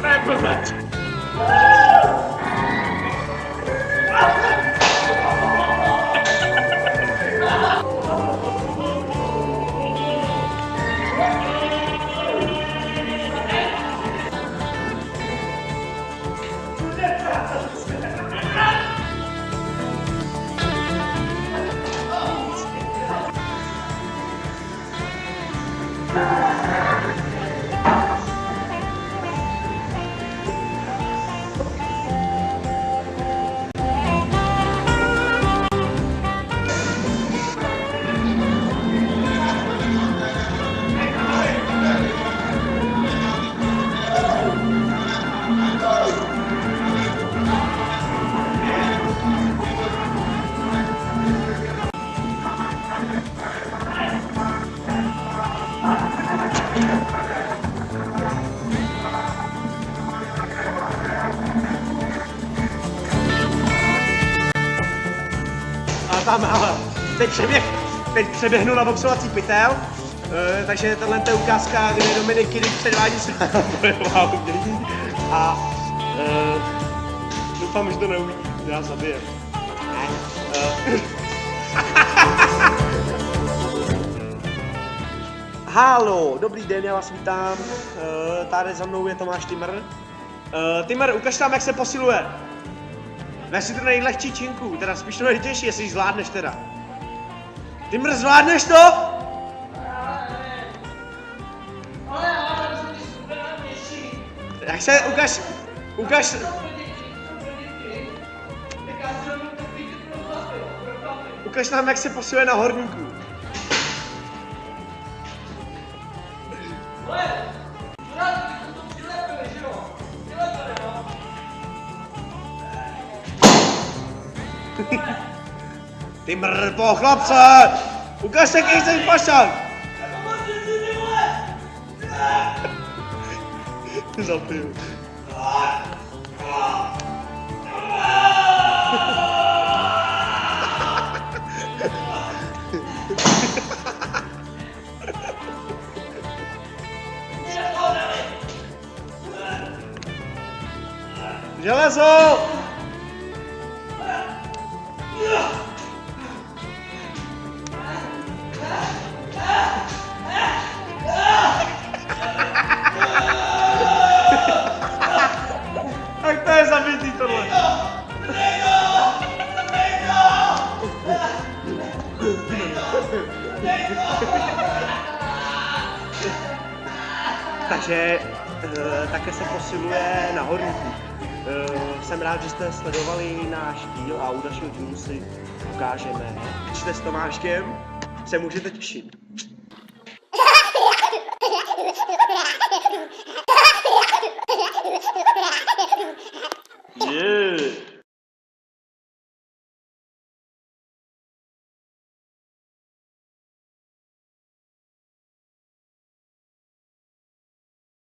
je blbec. Tam, ale teď přeběhnu na boxovací pytel, takže tohle je ukázka, kde Dominik Kyrik předvádí svá bojová umění a doufám, že to neuvidí, že nás zabije. Haló, dobrý den, já vás vítám, tady za mnou je Tomáš Timr. Timr, ukaž nám, jak se posiluje. Veš si to nejlehčí činku, teda spíš to nejtěžší, jestli ji zvládneš teda. Timr, zvládneš to? Jak se, ukaž. Ukaž nám, jak se posiluje na horníku. Timr, po chlapce! Ukaž se, jaký jsi pašák! Zapiju. Železo! Tak to je zabitý tohle. Takže také se posiluje na horníku. Jsem rád, že jste sledovali náš díl a u dalšího dílu si ukážeme, čte s Tomáškem se můžete těšit. Yeah.